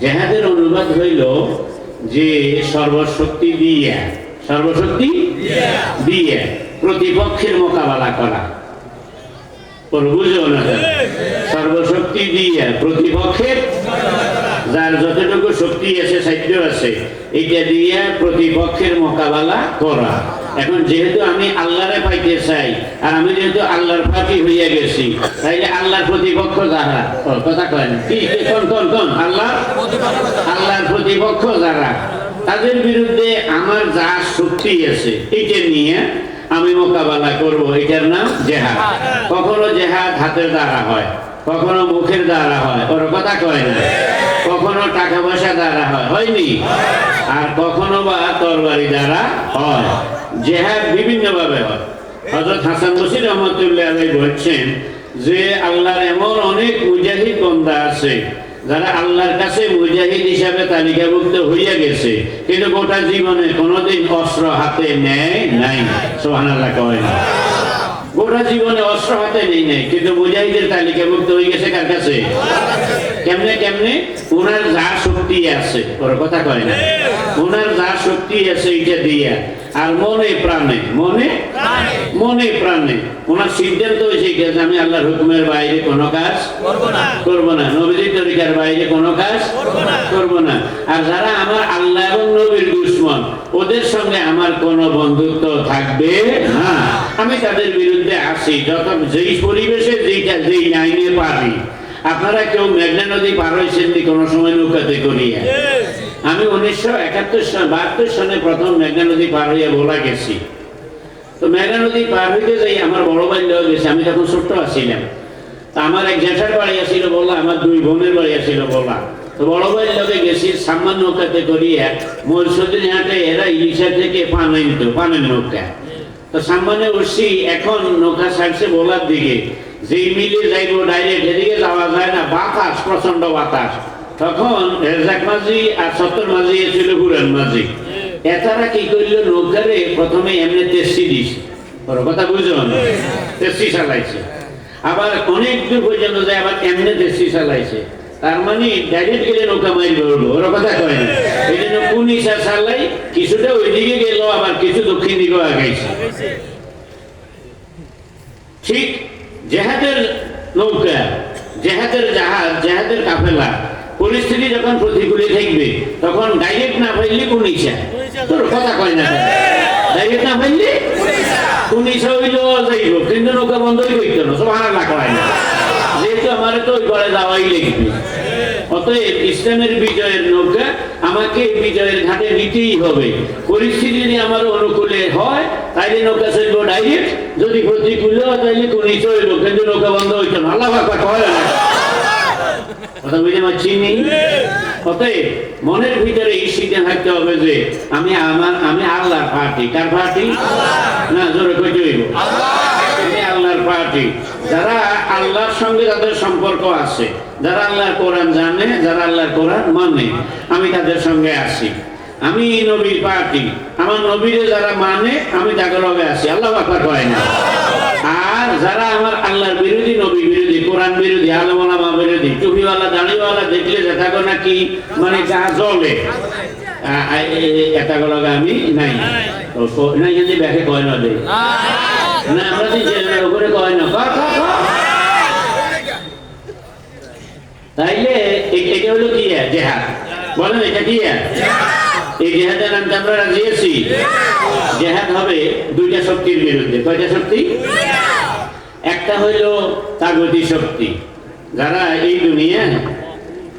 জেহাদের অনুবাদ হইল যে সর্বশক্তি দিয়ে প্রতিপক্ষের মোকাবেলা করা। বুঝো না, সর্বশক্তি দিয়ে প্রতিপক্ষের, যার যতটুকু শক্তি আছে সাধ্য আছে এটা দিয়ে প্রতিপক্ষের মোকাবেলা করা। এখন যেহেতু আমি আল্লাহরে পাইতে চাই আর আমি যেহেতু আল্লাহর পাখি হইয়া গেছি, তাইলে আল্লাহর প্রতিপক্ষ যারা, কথা কয় না কি, কোন আল্লাহর প্রতিপক্ষ যারা, তাদের বিরুদ্ধে আমার যা শক্তি আছে এটা নিয়ে আমি মোকাবেলা করব। এটার নাম জেহাদ। কখনো জেহাদ হাতের দ্বারা হয়, কখনো মুখের দ্বারা হয়, ওর কথা কয় না, কখনো টাকা পয়সা দ্বারা হয়, হয়নি, আর কখনো বা তরবারি দ্বারা হয়। জেহাদ বিভিন্ন ভাবে হয়। হযরত হাসান বসরি রহমাতুল্লাহ আলাইহি বলছেন যে আল্লাহর এমন অনেক মুজাহিদ বান্দা আছে যারা আল্লাহর কাছে মুজাহিদ হিসাবে তালিকাভুক্ত হইয়া গেছে, কিন্তু গোটা জীবনে কোনোদিন অস্ত্র হাতে নেয় নাই। সুবহানাল্লাহ কয় না, গোটা জীবনে অস্ত্র হাতে নেই নাই, কিন্তু মুজাহিদের তালিকাভুক্ত হয়ে গেছে কার কাছে? কেমনে? ওনার যা শক্তি আছে, ওর কথা কয় না, ওনার যা শক্তি আছে এটা দিয়া, আর মনে প্রাণে ওনার সিদ্ধান্ত হয়েছে যে আমি আল্লাহর হুকুমের বাইরে কোনো কাজ করব না, নবীর তরিকার বাইরে কোনো কাজ করব না। আর যারা আমার আল্লাহ এবং নবীর দুশমন, ওদের সঙ্গে আমার কোনো বন্ধুত্ব থাকবে না। আমি তাদের বিরুদ্ধে আসি যেই পরিবেশে যেই আইনে পারি। আপনারা কেউ মেঘনা নদী পার হয়েছেন কোনো সময় নৌকাতে করিয়া? আমি 1971 সালে প্রথম মেঘনা নদী পার হইয়া বলা গেছি। তো মেঘনা নদী পার হইতে যাই আমার বড় ভাই লোক গেছে, আমি তখন ছোট্ট আসছিলাম। তা আমার এক জেঠার বাড়ি আসছিল বলা, আমার দুই বোনের বাড়ি আসছিল বলা। তো বড় ভাই লোকে গেছি সাম্মান নৌকাতে করিয়া মরসুদিন হাটে, এরা ইলিশা থেকে পানের নৌকা। তো সাম্মানে উঠছি, এখন নৌকা ছাড়ছে বলার দিকে, যেই মিলে যাইব ডাইরেক্ট, এদিকে যাওয়া যায় না, বাতাস, প্রচন্ড বাতাস। তখন রেজাক মাঝি আর সত্তর মাঝি ছিল হুরান মাঝি। এতারা কি করলো, নৌকারে প্রথমে এমনি তেসি দিছে, ওর কথা বুঝো না, তেসি চালাইছে। আবার অনেক দূর পর্যন্ত যায়, আবার এমনি তেসি চালাইছে। তার মানে ডাইরেক্ট গেলে নৌকা মারি বলবো, ওর কথা কয় না। এই জন্য কোন ইচ্ছা চালাই, কিছুটা ওইদিকে গেল, আবার কিছু দক্ষিণ দিকেও আগাইছে। ঠিক জেহাদের নৌকা, জেহাদের জাহাজ, জেহাদের কাফেলা পরিস্থিতি যখন প্রতিকূলে থাকবে, তখন ডাইরেক্ট না পাইলে কোন ইচ্ছা, তোর কথা কয় না, ডাইরেক্ট না পাইলে কোন ইচ্ছা হইল যাইব, কিন্তু নৌকা বন্ধই করতো না। সুবহানাল্লাহ কয় না, যেহেতু আমার তো ওই করে যাওয়াই লাগবে। অতএব ইসলামের বিজয়ের নৌকা আমাকে বিজয়ের ঘাটে নিতেই হবে। পরিস্থিতি যদি আমার অনুকূলে হয় তাইলে নৌকা চলবো ডাইরেক্ট, যদি প্রতিকূলে হয় তাইলে কোন ইচ্ছা হইল, কিন্তু নৌকা বন্ধ হইতো না। আল্লাহ পাক কয় না, কথা বুঝে পাচ্ছি নি? অতএব মনের ভিতরে এই সিদ্ধান্ত থাকতে হবে যে আমি আল্লাহর পার্টি। কার পার্টি? না, জোরে কইতে হইব, আমি আল্লাহর পার্টি। যারা আল্লাহর সঙ্গে যাদের সম্পর্ক আছে, যারা আল্লাহর কোরআন জানে, যারা আল্লাহর কোরআন মানে, আমি তাদের সঙ্গে আছি। আমি নবীর পার্টি, আমার নবীরে যারা মানে আমি তাদের লগে আছি। আল্লাহ পাক কয় না। আর যারা আমার আল্লাহর বিরোধী, নবী বিরোধী, কোরআন বিরোধী, আলেম ওলামা বিরোধী, টুপিওয়ালা দাড়িওয়ালা দেখলে যেটাকে নাকি মানে যা জ্বলে, এটা লগে আমি নাই না, যদি ব্যাকে কয় না দেয় না, আমরা জেলের উপরে কয় না। তাইলে এটা হলো কি জেহাদ? বলেন এটা কি? এই জেহাদের নামটা আমরা রাজি আছি। জেহাদ হবে দুইটা শক্তির বিরুদ্ধে। কয়টা শক্তি? একটা হইল তাগুতি শক্তি, যারা এই দুনিয়া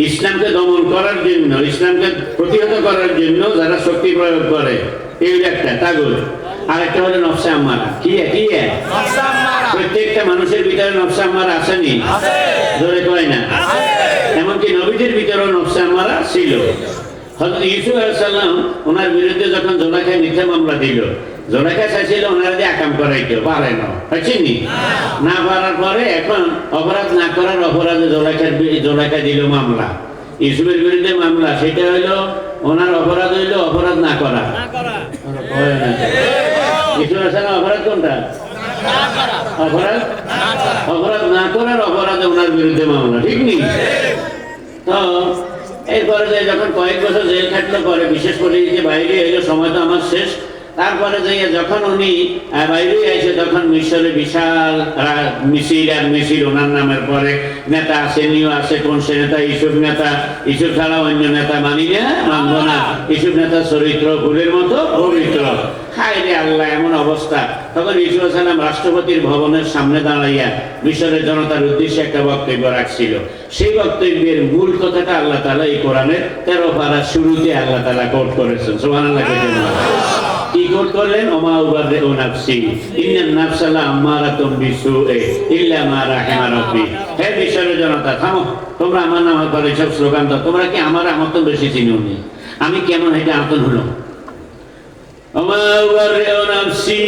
ইসলামকে দমন করার জন্য, ইসলামকে প্রতিহত করার জন্য যারা শক্তি প্রয়োগ করে, এই একটা তাগুত। আর একটা হলো নফসে আম্মারা। কি প্রত্যেকটা মানুষের ভিতরে নফসে আম্মারা আসেনি? ধরে কয় না, এমনকি নবীদের ভিতরেও নফসে আম্মারা ছিল। হযরত ইউসুফ আলাইহিস সালাম ওনার বিরুদ্ধে যখন জোলাইখা মিথ্যা মামলা দিল, জোলাইখা চাইছিল ওনারা দিয়ে আকাম করাইতে পারে না, পারছেনি না। পারার পরে এখন অপরাধ না করার অপরাধে জোলাইখা দিল মামলা, ইউসুফের বিরুদ্ধে মামলা। সেটা হইলো ওনার অপরাধ হইলো অপরাধ না করা। ইউসুফ আলাইহিস সালাম অপরাধ কোনটা? অপরাধ না করার অপরাধে ওনার বিরুদ্ধে মামলা, ঠিক নেই? তো এরপরে যে যখন কয়েক বছর জেল খাটলো, পরে বিশেষ করে যে বাইরে এলো, সময় তো আমার শেষ। তারপরে যে যখন উনি বাইরে এসে, তখন মিশরে বিশাল মিছিল আর মিছিল, ওনার নামের পরে নেতা আছে, নিউ আছে, কোন সে নেতা? ইসুফ নেতা। ইসুফ ছাড়া অন্য নেতা মানি না, মানব না। ইসুফ নেতা চরিত্র ফুলের মতো পবিত্র। হায় রে আল্লাহ, এমন অবস্থা। তখন ইসুফ সালাম রাষ্ট্রপতির ভবনের সামনে দাঁড়াইয়া মিশরের জনতার উদ্দেশ্যে একটা বক্তব্য রাখছিল। সেই বক্তব্যের মূল কথাটা আল্লাহ তাআলা এই কোরআনের 13 পারার শুরুতে আল্লাহ তাআলা কোট করেছেন। সুবহানাল্লাহ। কি কোট করলেন? ওমা উবাররিউ নাফসি ইন্নান নাফসা লাআম্মারাতুম বিসুই ইল্লা মা রাহিমা রাব্বি। হে মিশরের জনতা, থামো, তোমরা আমার নামে করে সব স্লোগান দাও। তোমরা কি আমার তো বেশি চিনোনি? আমি কেমন এটা আতন হলো? ওমা উবাররিউ নাফসি,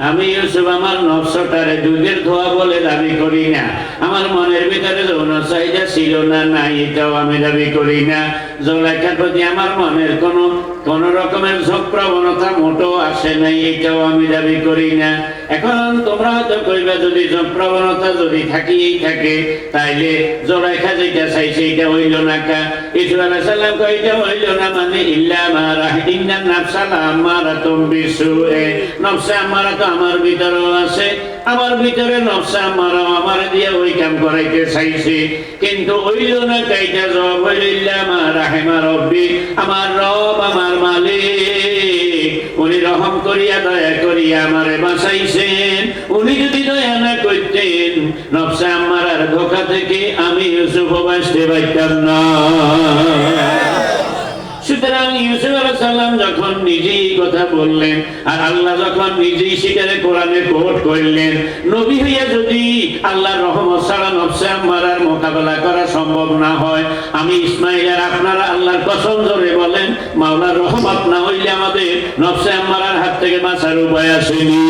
আমি ইউসুফ আমার নফসটারে দুধের ধোয়া বলে দাবি করি না। আমার মনের ভিতরে যৌন চাহিদা ছিল না, নাই, এটাও আমি দাবি করি না। জুলাইখার প্রতি আমার মনের কোন রকমের ঝোঁক প্রবণতা মোটেও আসে নাই, এটাও আমি দাবি করি না। এখন তোমরা হয়তো কইবা, যদি ঝোঁক প্রবণতা যদি থাকিই থাকে, তাইলে জুলাইখা যেটা চাইছে এটা হইল না কা? ইউসুফ আলাইহিস সালাম কই এটা হইল না, মানে ইল্লা মা রাহিমা নাফসা লাআম্মারাতুম বিসুই। নফসে আমারা তো আমার ভিতরেও আছে, আমার ভিতরে নফসে আমারও আমার দিয়ে ওই কাম করাইতে চাইছে, কিন্তু হইল না। কাইটা জবাব হইল ইল্লা মা রাহিমা রাব্বি, আমার রব, আমার মালিক, উনি রহম করিয়া দয়া করিয়া আমারে বাঁচাইছেন। উনি যদি দয়া না করতেন, নফসে আমারার ধোঁকা থেকে আমি ইউসুফ বাঁচতে পারতাম না। সুতরাং ইউসুফ আলাইহিস সালাম যখন নিজেই কথা বললেন, আর আল্লাহ যখন নিজেই সেটারে কোরআনে কোট করলেন, নবী হইয়া যদি আল্লাহর রহমত ছাড়া নফসে আম্মারার মোকাবেলা করা সম্ভব না হয়, আমি ইসমাইল আর আপনারা আল্লাহর কসম ধরে বলেন, মাওলার রহমত না হইলে আমাদের নফসে আম্মারার হাত থেকে বাঁচার উপায় আসেনি।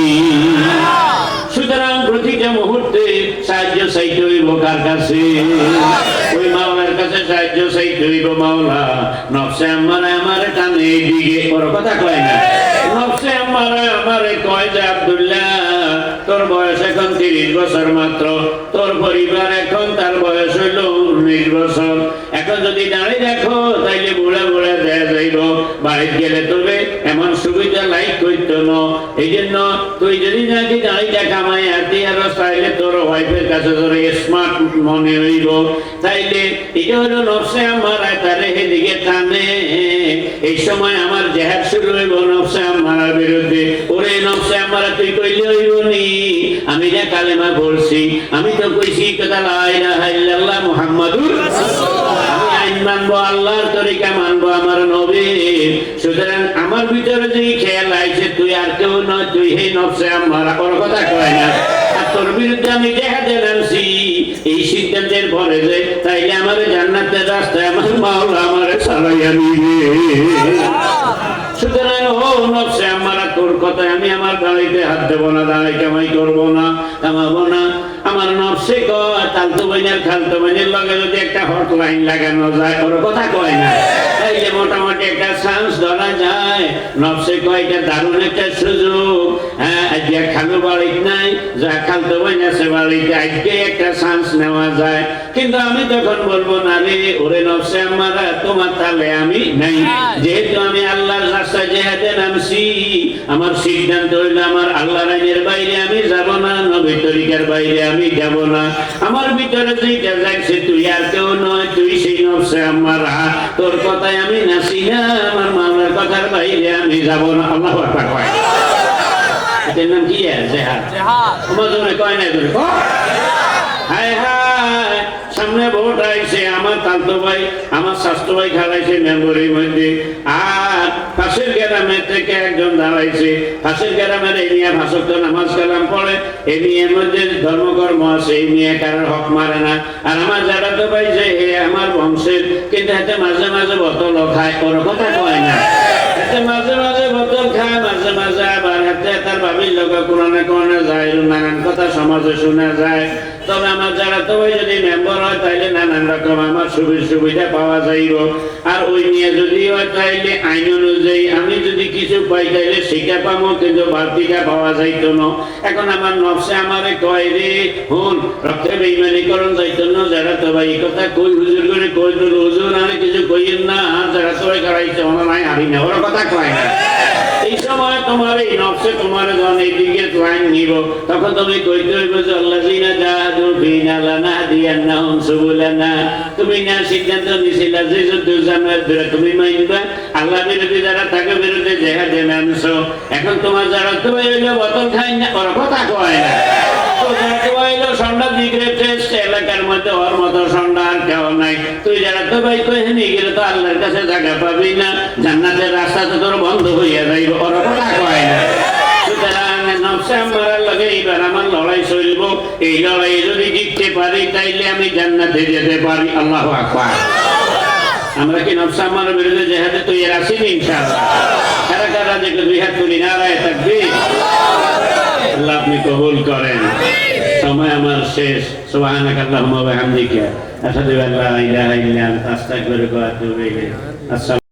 সুতরাং প্রতিটা মুহূর্তে সাহায্য চাইতে হইব কার কাছে? ওই মাওলার কাছে সাহায্য চাইতে হইব। মাওলা, নফসে আম্মারা আমারে টানে এইদিকে, ওর কথা কয় না। নফসে আম্মারা আমারে কয় যে আব্দুল্লাহ, তোর বয়স এখন 30 বছর মাত্র, তোর পরিবার এখন তার বয়স হইল 19 বছর। এখন যদি দাঁড়িয়ে দেখো, তাইলে বুড়া বুড়া দেয়া যাইব। বাড়িতে গেলে তবে এমন সুবিধা লাইক করতো না। এই জন্য তুই যদি নাকি দাঁড়িয়ে কামাই আতি আর তাইলে তোর ওয়াইফের কাছে তোর স্মার্ট মনে হইব। তাইলে এটা হলো নফসে আম্মারা তারে এদিকে টানে। এই সময় আমার জেহাদ শুরু হইব নফসে আম্মারার বিরুদ্ধে। ওরে নফসে আম্মারা, তুই কইলে হইব নি? আমি যা কালেমা পড়ছি, আমি তো কইছি কথা লা ইলাহা ইল্লাল্লাহ মুহাম্মাদুর রাসূলুল্লাহ। আমি আইন মানবো, আল্লাহর তরিকা মানবো, আমার নবীর। সুতরাং আমার ভিতরে যে খেয়াল আইছে, তুই আর কেউ নয়, তুই হে নফসে আম্মারা, ওর কথা কয় না। আর তোর বিরুদ্ধে আমি জেহাদে নামছি, এই সিদ্ধান্তের পরে যে তাইলে আমার জান্নাতের রাস্তায় আমার মাওলা আমারে চালাইয়া নিবে। সুতরাং ও নফসে আম্মারা, তোর কথায় আমি আমার দাঁড়াইতে হাত দেবো না, দাঁড়াই কামাই করবো না, কামাবো না। আমার নফসে কয় তালতো বাইনের খালতো বাইনের লগে যদি একটা হটলাইন লাগানো যায়, ওর কথা কয় না, তাইলে মোটামুটি একটা চান্স ধরা যায়। নফসে কয় এটা দারুণ একটা সুযোগ। হ্যাঁ, আজকে খালু বাড়িতে নাই, যা খালতো বাইন আছে বাড়িতে, আজকে একটা চান্স নেওয়া যায়। কিন্তু আমি তখন বলবো না রে, ওরে নফসে আম্মারা, তোমার তালে আমি নাই। যেহেতু আমি আল্লাহর রাস্তায় জেহাদে নামছি, আমার সিদ্ধান্ত হইল আমার আল্লাহর আইনের বাইরে আমি যাব না, নবীর তরিকার বাইরে আমি যাব না। আমার ভিতরে যেটা যাচ্ছে, তুই আর কেউ নয়, তুই সেই নফসে আম্মারা, তোর কথায় আমি নাচি না, আমার মামলার কথার বাইরে আমি যাব না। আল্লাহু আকবার কয়। এটার নাম কি? জেহাদ। তোমার জন্য কয় না, হায় হায়, সামনে ভোট আইছে, আমার তালতো ভাই, আমার স্বাস্থ্য ভাই খালাইছে মেম্বরের মধ্যে, আর পাশের গ্রামের থেকে একজন দাঁড়াইছে। পাশের গ্রামের এই নিয়ে ভাষক নামাজ কালাম পড়ে, এই নিয়ে মধ্যে ধর্মকর্ম আছে, এই নিয়ে কারোর হক মারে না। আর আমার যারা তো ভাই যে হে আমার বংশের, কিন্তু হাতে মাঝে মাঝে বোতল খায়, ওর কথা কয় না। হাতে মাঝে মাঝে বোতল খায়, মাঝে মাঝে আবার হাতে তার বাবা ভাবির লোক কোরআনে কোরআনে যায়, নানান কথা সমাজে শোনা যায়। তবে আমার যারা তো ভাই যদি মেম্বার হয় তাইলে নানান রকম আমার সুবিধা পাওয়া যাইব। আর ওই নিয়ে যদি হয় তাইলে আইন অনুযায়ী আমি যদি কিছু পাই তাইলে শিক্ষা পাবো, কিন্তু বাড়তিটা পাওয়া যাইতো না। এখন আমার নফসে আমারে কয় রে হুন রক্তে বেইমানিকরণ যাইতো না, যারা তো ভাই এই কথা কই হুজুর করে কই তো হুজুর আরে কিছু কইেন না, যারা তো ভাই করাইছে ওনা নাই হারি না, ওরা কথা কয় না। এই সময় তোমার এই নফসে তোমার যখন এই দিকে লাইন নিব, তখন তুমি কইতে হইব যে আল্লাযিনা জাহাদু ফিনা লানাহদিয়ান্নাহুম সুবুলানা। তুমি না সিদ্ধান্ত নিছিলা যে যুদ্ধ জানার ধরে তুমি মাইনবা, আল্লাহ বিরোধী যারা থাকে বিরুদ্ধে জেহাদে নামছো। এখন তোমার যারা তো হইলো বোতল খাই না, ওরা কথা কয় না। সন্ধ্যা দিকে এলাকার মধ্যে ওর মতো সন্ধ্যা আর কেউ নাই। তুই যারা তো ভাই কই নিয়ে গেলে তো আল্লাহর কাছে জায়গা পাবি না, জান্নাতের রাস্তা তো তোর বন্ধ হইয়া যাইব, ওরা কথা কয় না। সুতরাং নফসে আমার লাগে এইবার আমার লড়াই চলব। এই লড়াই যদি জিততে পারি তাইলে আমি জান্নাতে যেতে পারি। আল্লাহু আকবার। আমরা কি নফসে আমার বিরুদ্ধে জেহাদে তৈরি আছি ইনশাআল্লাহ? কারা কারা যে দুই হাত তুলি নারায়ে তাকবীর। আল্লাহ আপনি কবুল করেন। সময় আমার শেষ। সুবহানাকা আল্লাহুম্মা ওয়া বিহামদিকা আশহাদু আল্লা ইলাহা ইল্লা আনতা আস্তাগফিরুকা ওয়া আতুবু ইলাইক।